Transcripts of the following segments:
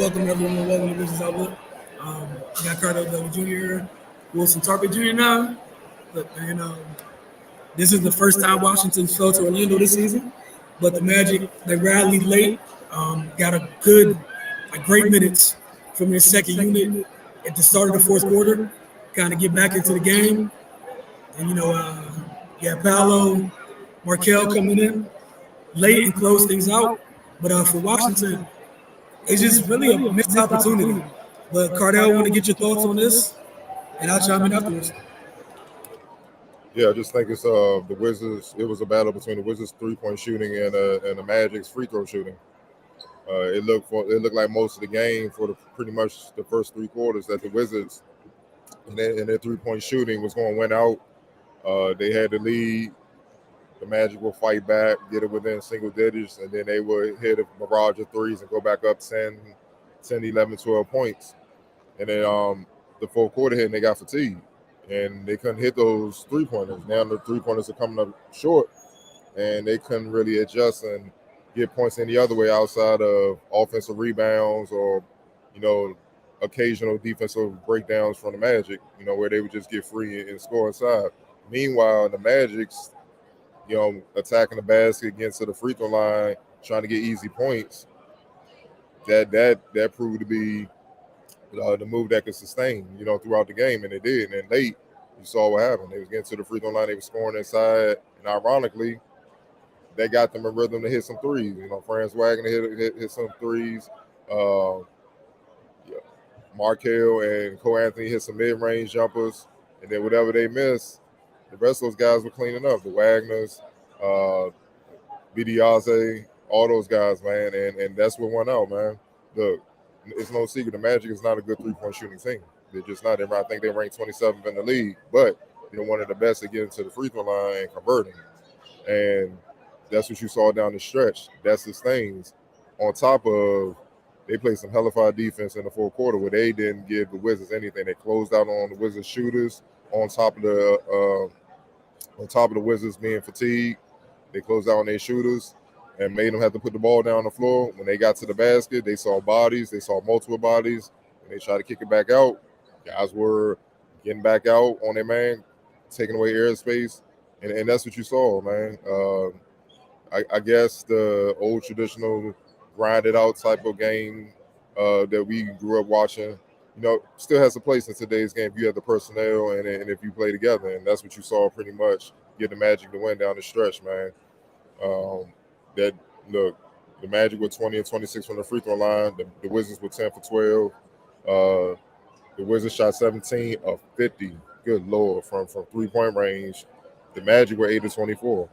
welcome everyone. Welcome to Business Outlook. We got Carter W. Jr., Wilson Tarpey Jr. now. Look, man, this is the first time Washington's fell to Orlando this season, but the Magic, they rallied late, got great minutes from their second unit at the start of the fourth quarter, kind of get back into the game. And, Paolo, Markel coming in late and close things out. But for Washington, it's just really a missed opportunity. But Cardell, want to get your thoughts on this, and I'll chime in afterwards. Yeah, I just think it's the Wizards. It was a battle between the Wizards' 3-point shooting and the Magic's free throw shooting. It looked like most of the game for pretty much the first three quarters that the Wizards and their 3-point shooting was going to win out. They had the lead. The Magic will fight back, get it within single digits, and then they would hit a barrage of threes and go back up 10, 11, 12 points. And then the fourth quarter hit and they got fatigued. And they couldn't hit those three-pointers. Now the three-pointers are coming up short, and they couldn't really adjust and get points any other way outside of offensive rebounds or, occasional defensive breakdowns from the Magic, where they would just get free and score inside. Meanwhile, the Magic's, attacking the basket, getting to the free throw line, trying to get easy points, that proved to be the move that could sustain, throughout the game, and it did. And then late, you saw what happened. They was getting to the free throw line, they were scoring inside, and ironically, that got them a rhythm to hit some threes. Franz Wagner hit some threes. Markel and Cole Anthony hit some mid-range jumpers, and then whatever they missed, the rest of those guys were cleaning up. The Wagners, Bidiaze, all those guys, man, and that's what won out, man. Look, it's no secret the Magic is not a good three-point shooting team. They're just not. I think they ranked 27th in the league, but they're one of the best at getting to the free throw line and converting. And that's what you saw down the stretch. That sustains. On top of, they played some hellified defense in the fourth quarter where they didn't give the Wizards anything. They closed out on the Wizards shooters on top of the Wizards being fatigued. They closed out on their shooters and made them have to put the ball down on the floor. When they got to the basket, they saw bodies. They saw multiple bodies. And they tried to kick it back out. Guys were getting back out on their man, taking away airspace. And that's what you saw, man. I guess the old traditional grinded out type of game that we grew up watching, still has a place in today's game if you have the personnel and if you play together. And that's what you saw pretty much get the Magic to win down the stretch, man. The Magic were 20 and 26 from the free throw line. The Wizards were 10 for 12. The Wizards shot 17 of 50. Good Lord, from 3-point range. The Magic were 8 of 24.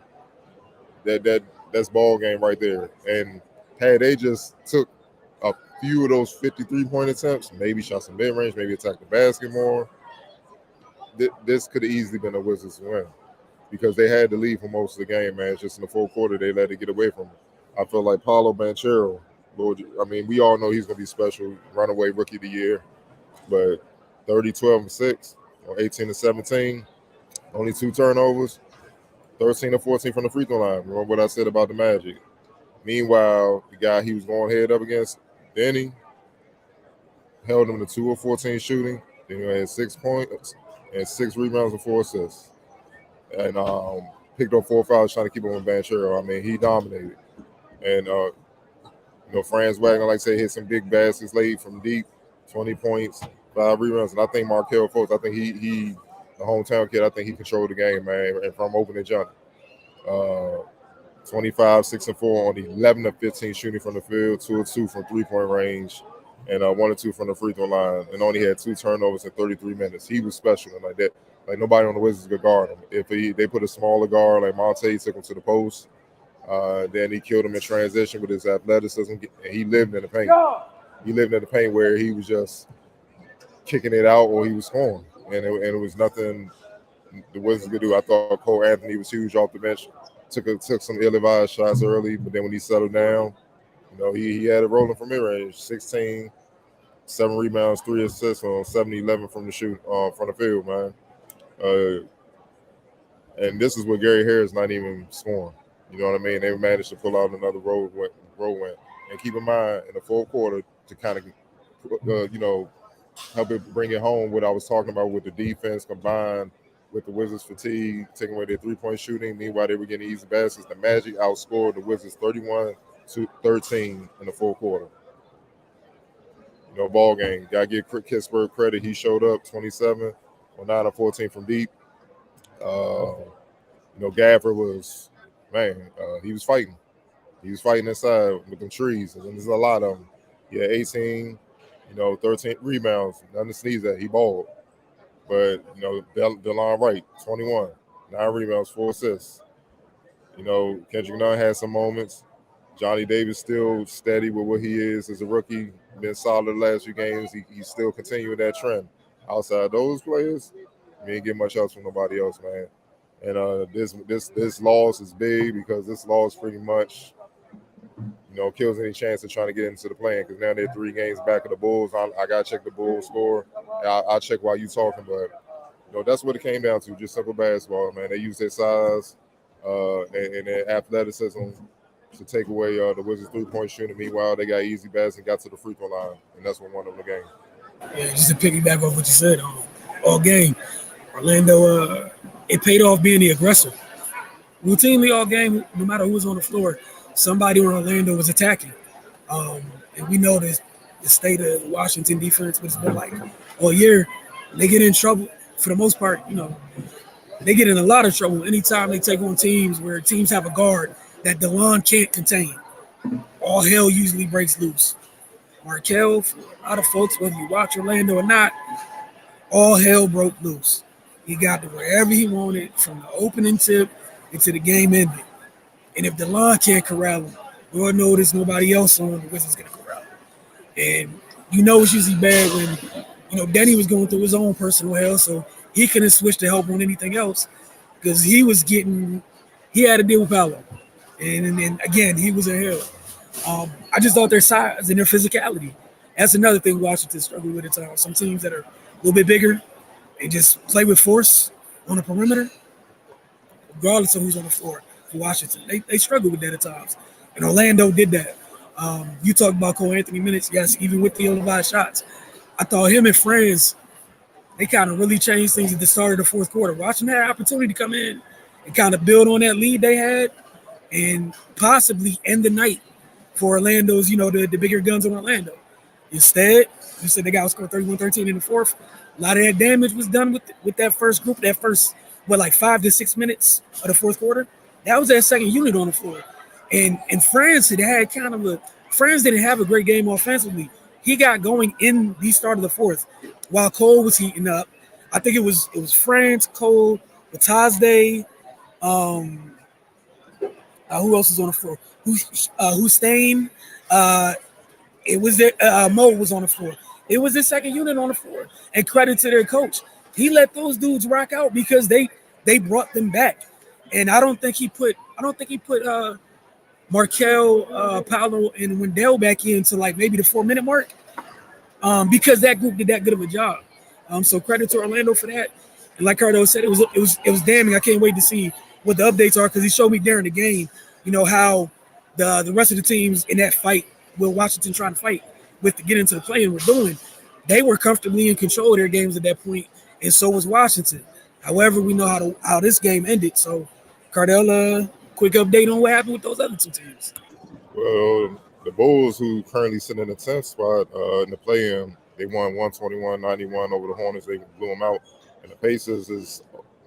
That's ball game right there. And had they just took a few of those 53-point attempts, maybe shot some mid-range, maybe attacked the basket more, this could have easily been a Wizards win because they had to lead for most of the game, man. Just in the fourth quarter, they let it get away from them. I feel like Paolo Banchero, we all know he's going to be special, runaway rookie of the year, but 30, 12, and 6, or 18 and 17, only 2 turnovers, 13 or 14 from the free throw line. Remember what I said about the Magic. Meanwhile, the guy he was going head up against, Denny, held him to 2 of 14 shooting. Then he had 6 points and 6 rebounds and 4 assists. And picked up 4 fouls trying to keep him in Banchero. He dominated. And, Franz Wagner, like I say, hit some big baskets late from deep, 20 points, 5 rebounds. And I think Markel Fultz, I think he the hometown kid, I think he controlled the game, man, and from opening jump. 25, 6 and 4 on 11 of 15 shooting from the field, 2 of 2 from 3-point range, and 1 or 2 from the free throw line, and only had 2 turnovers in 33 minutes. He was special and like that. Like nobody on the Wizards could guard him. If they put a smaller guard like Monte, took him to the post, then he killed him in transition with his athleticism, and he lived in the paint. He lived in the paint where he was just kicking it out or he was scoring, and it was nothing the Wizards could do. I thought Cole Anthony was huge off the bench. Took some ill-advised shots early, but then when he settled down, he had it rolling from mid-range, 16, 7 rebounds, 3 assists on 7-11 from the shoot from the field, man. And this is what Gary Harris not even scoring. You know what They managed to pull out another road win. And keep in mind, in the fourth quarter, to kind of help it bring it home what I was talking about with the defense combined with the Wizards' fatigue, taking away their 3-point shooting. Meanwhile, they were getting easy baskets. The Magic outscored the Wizards 31-13 in the fourth quarter. Ball game. Got to give Kingsbury credit. He showed up 27 on 9 of 14 from deep. Gafford was, he was fighting. He was fighting inside with them trees. And there's a lot of them. He had 18, 13 rebounds. Nothing to sneeze at. He balled. But, DeLon Wright, 21, 9 rebounds, 4 assists. Kendrick Nunn had some moments. Johnny Davis still steady with what he is as a rookie. Been solid the last few games. He's still continuing that trend. Outside those players, we ain't get much else from nobody else, man. And this loss is big because this loss pretty much, kills any chance of trying to get into the play-in because now they're 3 games back of the Bulls. I got to check the Bulls score. I'll check while you talking, but, that's what it came down to, just simple basketball, man. They use their size and their athleticism to take away the Wizards' 3-point shooting. Meanwhile, they got easy baskets and got to the free throw line, and that's what won them the game. Yeah, just to piggyback off what you said, all game, Orlando, it paid off being the aggressor. Routinely all game, no matter who was on the floor, somebody in Orlando was attacking. And we know this, the state of Washington defense, what it's been like all year. They get in trouble for the most part. They get in a lot of trouble anytime they take on teams where teams have a guard that DeLon can't contain. All hell usually breaks loose. Markel, for a lot of folks, whether you watch Orlando or not, all hell broke loose. He got to wherever he wanted from the opening tip into the game ending. And if DeLon can't corral him, Lord knows there's nobody else on the Wizards going to corral him. And it's usually bad when, Denny was going through his own personal hell, so he couldn't switch to help on anything else because he had to deal with Paolo. And then again, he was in hell. I just thought their size and their physicality. That's another thing Washington struggled with at times. Some teams that are a little bit bigger and just play with force on the perimeter, regardless of who's on the floor for Washington. They struggle with that at times. And Orlando did that. You talked about Cole Anthony minutes. Yes, even with the ill-advised shots. I thought him and Franz, they kind of really changed things at the start of the fourth quarter. Watching that opportunity to come in and kind of build on that lead they had and possibly end the night for Orlando's, the bigger guns in Orlando. Instead, you said they got scored 31-13 in the fourth. A lot of that damage was done with that first group, that first, 5 to 6 minutes of the fourth quarter. That was that second unit on the floor. And Franz had Franz didn't have a great game offensively. He got going in the start of the fourth while Cole was heating up. I think it was Franz, Cole, Batazde, who else was on the floor? Hussein. It was Mo was on the floor. It was the second unit on the floor. And credit to their coach. He let those dudes rock out because they brought them back. And I don't think he put Markel, Paolo, and Wendell back into maybe the 4-minute mark. Because that group did that good of a job. So credit to Orlando for that. And like Cardo said, it was damning. I can't wait to see what the updates are because he showed me during the game, how the rest of the teams in that fight, Will Washington trying to fight with to get into the play and were doing. They were comfortably in control of their games at that point, and so was Washington. However, we know how this game ended. So, Cardell, quick update on what happened with those other two teams. Well, the Bulls, who currently sit in the 10th spot in the play-in, they won 121-91 over the Hornets. They blew them out. And the Pacers,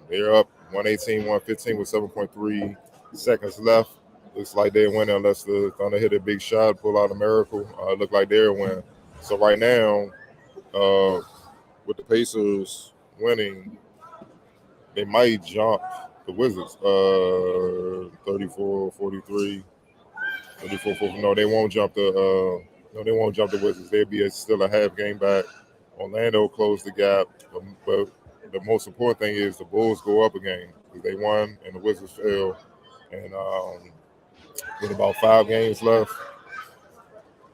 they're up 118-115 with 7.3 seconds left. Looks like they win unless the Thunder hit a big shot, pull out a miracle. Look like they're win. So right now, with the Pacers winning, they might jump the Wizards. 34-43. 34-40. No, they won't jump the Wizards. They'll be still a half game back. Orlando closed the gap, but the most important thing is the Bulls go up a game because they won and the Wizards fell. And with about 5 games left,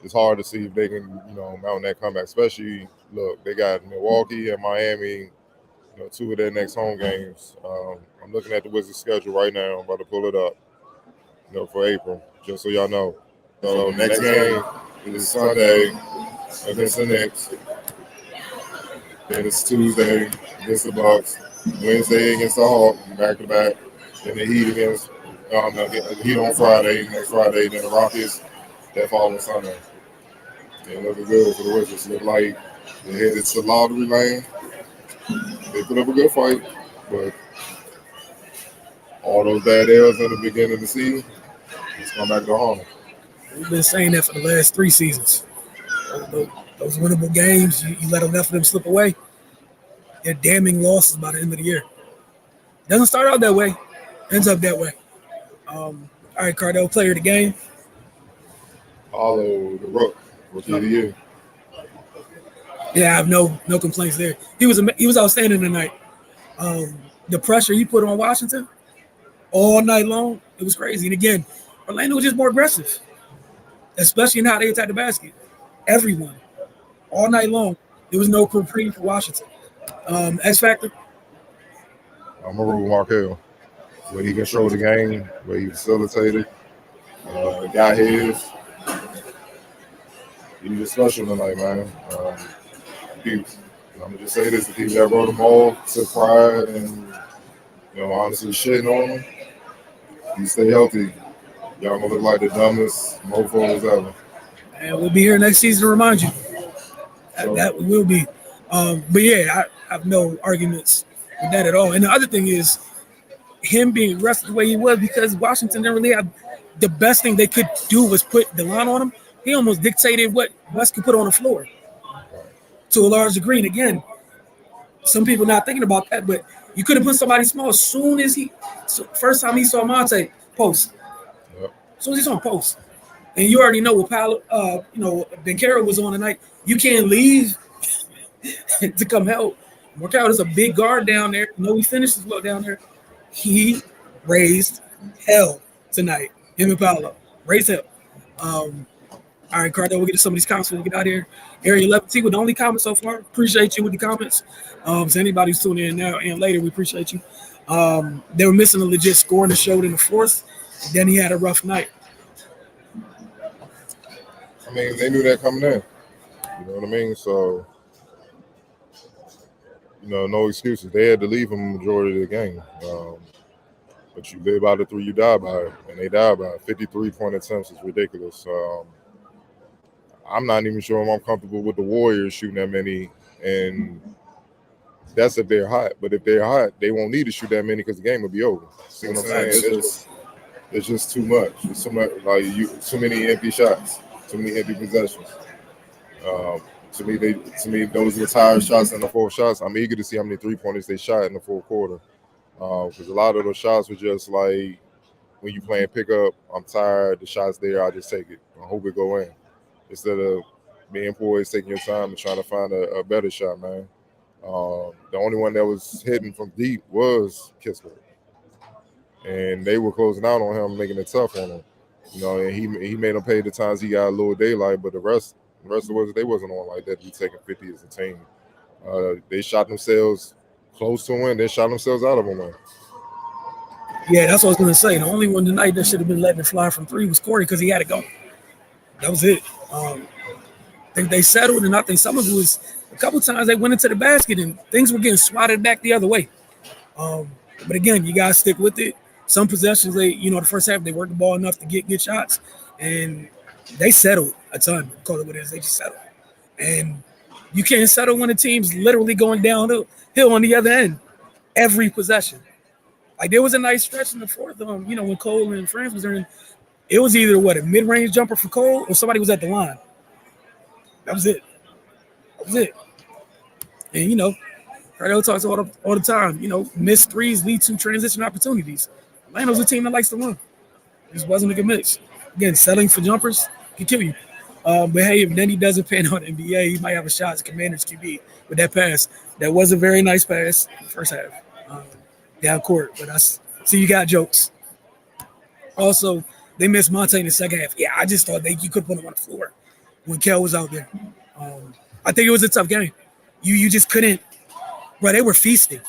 it's hard to see if they can, mount that comeback. Especially, look, they got Milwaukee and Miami, 2 of their next home games. I'm looking at the Wizards' schedule right now. I'm about to pull it up, for April, just so y'all know. So next game is Sunday, against the Knicks. Then it's Tuesday against the Bucks. Wednesday against the Hawks, back to back. Then the Heat against the Heat on Friday, next Friday. Then the Rockets that following Sunday. They looking good for the Wizards. Look like they're headed to lottery lane. They put up a good fight, but all those bad L's in the beginning of the season, it's come back to home. We've been saying that for the last 3 seasons. Those winnable games, you let enough of them slip away, they're damning losses by the end of the year. Doesn't start out that way, ends up that way. All right, Cardell, player of the game. Follow the rookie of the year. Yeah, I have no complaints there. He was outstanding tonight. The pressure he put on Washington all night long, it was crazy. And again, Orlando was just more aggressive, especially in how they attacked the basket. Everyone, all night long, there was no reprieve for Washington. X factor. I'm a root Markel. Where he controlled the game, where he facilitated, got his. He was special tonight, man. I'm gonna just say this: the people that wrote him off took pride and, honestly shitting on him. You stay healthy, y'all gonna look like the dumbest mofos ever. And we'll be here next season to remind you. That we will be. But yeah, I have no arguments with that at all. And the other thing is him being aggressive the way he was because Washington didn't really have the best thing they could do was put the line on him. He almost dictated what West could put on the floor to a large degree. And again, some people not thinking about that, but you could have put somebody small as soon as first time he saw Monte post. Yep. As soon as he saw him post. And you already know what Bencaro was on tonight. You can't leave to come help. Markel is a big guard down there. He finishes well down there. He raised hell tonight. Him and Paolo. Raised hell. All right, Cardell, we'll get to some of these comments when we get out here. Area 11T with the only comment so far. Appreciate you with the comments. So anybody who's tuning in now and later, we appreciate you. They were missing a legit score in the show in the fourth. Then he had a rough night. I mean, they knew that coming in. You know what I mean? So, no excuses. They had to leave him the majority of the game. But you live by the 3, you die by it. And they died by it. 53-point attempts is ridiculous. I'm not even sure if I'm comfortable with the Warriors shooting that many. And that's if they're hot. But if they're hot, they won't need to shoot that many because the game will be over. See what I'm saying? It's just too much. It's too much. Too many empty shots. Too many empty possessions. To me, those retired shots and the fourth shots. I'm eager to see how many 3-pointers they shot in the fourth quarter, because a lot of those shots were just like when you playing pickup. I'm tired. The shot's there. I just take it. I hope it go in instead of being poised, taking your time and trying to find a better shot, man. The only one that was hitting from deep was Kispert, and they were closing out on him, making it tough on him. And he made them pay the times he got a little daylight, but the rest of the they wasn't on like that. He taking 50 as a team. They shot themselves close to a win. They shot themselves out of a win. Yeah, that's what I was gonna say. The only one tonight that should have been letting it fly from 3 was Corey because he had to go. That was it. I think they settled, and I think some of it was a couple times they went into the basket and things were getting swatted back the other way. But again, you guys stick with it. Some possessions, the first half they worked the ball enough to get shots, and they settled a ton. Call it what it is. They just settled, and you can't settle when the team's literally going downhill on the other end every possession. Like there was a nice stretch in the fourth. When Cole and France was there, it was either a mid-range jumper for Cole or somebody was at the line. That was it. And Cardell talks all the time. Missed threes lead to transition opportunities. Orlando's a team that likes to run. This wasn't a good mix. Again, settling for jumpers can kill you. But hey, if Nenny doesn't pan out in NBA, he might have a shot as Commanders QB with that pass. That was a very nice pass in the first half. Down court, but I see you got jokes. Also, they missed Monte in the second half. Yeah, I just thought you could put him on the floor when Kel was out there. I think it was a tough game. You just couldn't. Bro, they were feasting.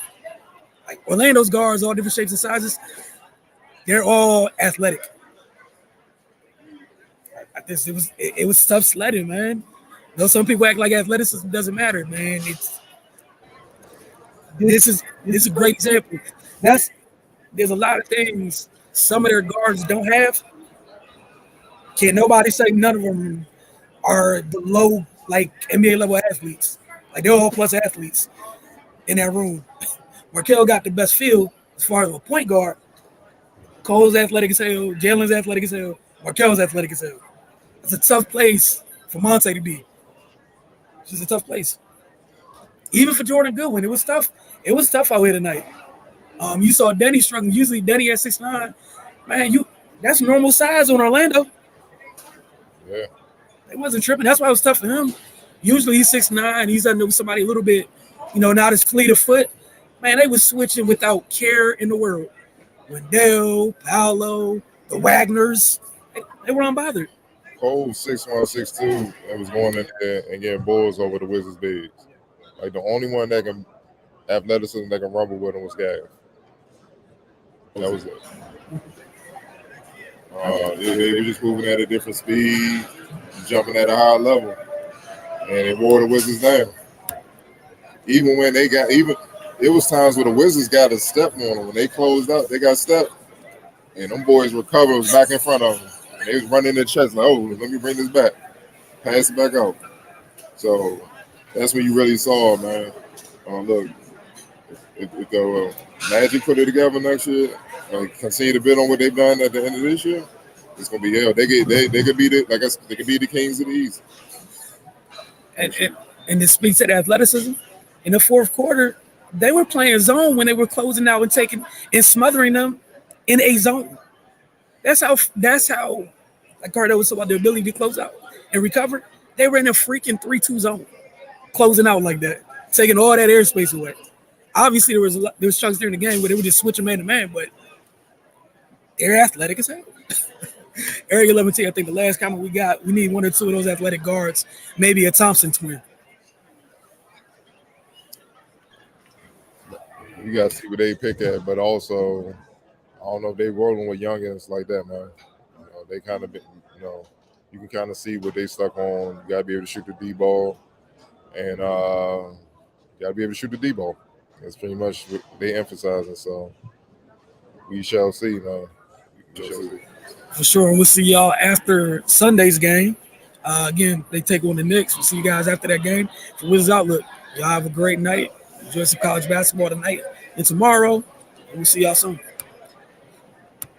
Like Orlando's guards, all different shapes and sizes, they're all athletic. It was tough sledding, man. Though some people act like athleticism doesn't matter, man. This is a great example. There's a lot of things some of their guards don't have. Can't nobody say none of them are below like NBA level athletes. Like they're all plus athletes in that room. Markel got the best feel as far as a point guard. Cole's athletic as hell, Jalen's athletic as hell, Markel's athletic as hell. It's a tough place for Monte to be. It's just a tough place. Even for Jordan Goodwin, it was tough. It was tough out here tonight. You saw Denny struggling. Usually Denny at 6'9". Man, that's normal size on Orlando. Yeah. It wasn't tripping. That's why it was tough for him. Usually he's 6'9". He's under somebody a little bit, not as fleet of foot. Man, they was switching without care in the world. Wendell, Paolo, the Wagners, they were unbothered. Cole 6'1", 6'2", and was going in there and getting balls over the Wizards' bigs. Like the only one that can athleticism that can rumble with him was Gav. That was it. They were just moving at a different speed, jumping at a high level, and it wore the Wizards down. Even when it was times where the Wizards got a step on them. When they closed out, they got stepped, and them boys recovered, was back in front of them. And they was running their chest like, oh, let me bring this back. Pass it back out. So that's when you really saw, man. Look, if the Magic put it together next year, continue to build on what they've done at the end of this year, it's gonna be hell. They could be the Kings of the East. And this speaks to the athleticism. In the fourth quarter, they were playing zone when they were closing out and taking and smothering them in a zone. That's how like Cardo was about their ability to close out and recover. They were in a freaking 3-2 zone, closing out like that, taking all that airspace away. Obviously, there was chunks during the game where they would just switch man to man, but they're athletic as hell. Area 11, I think the last comment we got, we need one or two of those athletic guards, maybe a Thompson twin. You got to see what they pick at, but also, I don't know if they rolling with youngins like that, man. They kind of, you can kind of see what they stuck on. You got to be able to shoot the D ball, and you got to be able to shoot the D ball. That's pretty much what they emphasizing. So we shall see, man. For sure. We'll see y'all after Sunday's game. Again, they take on the Knicks. We'll see you guys after that game. For Wizards Outlook, y'all have a great night. Enjoy some college basketball tonight and tomorrow. And we'll see y'all soon.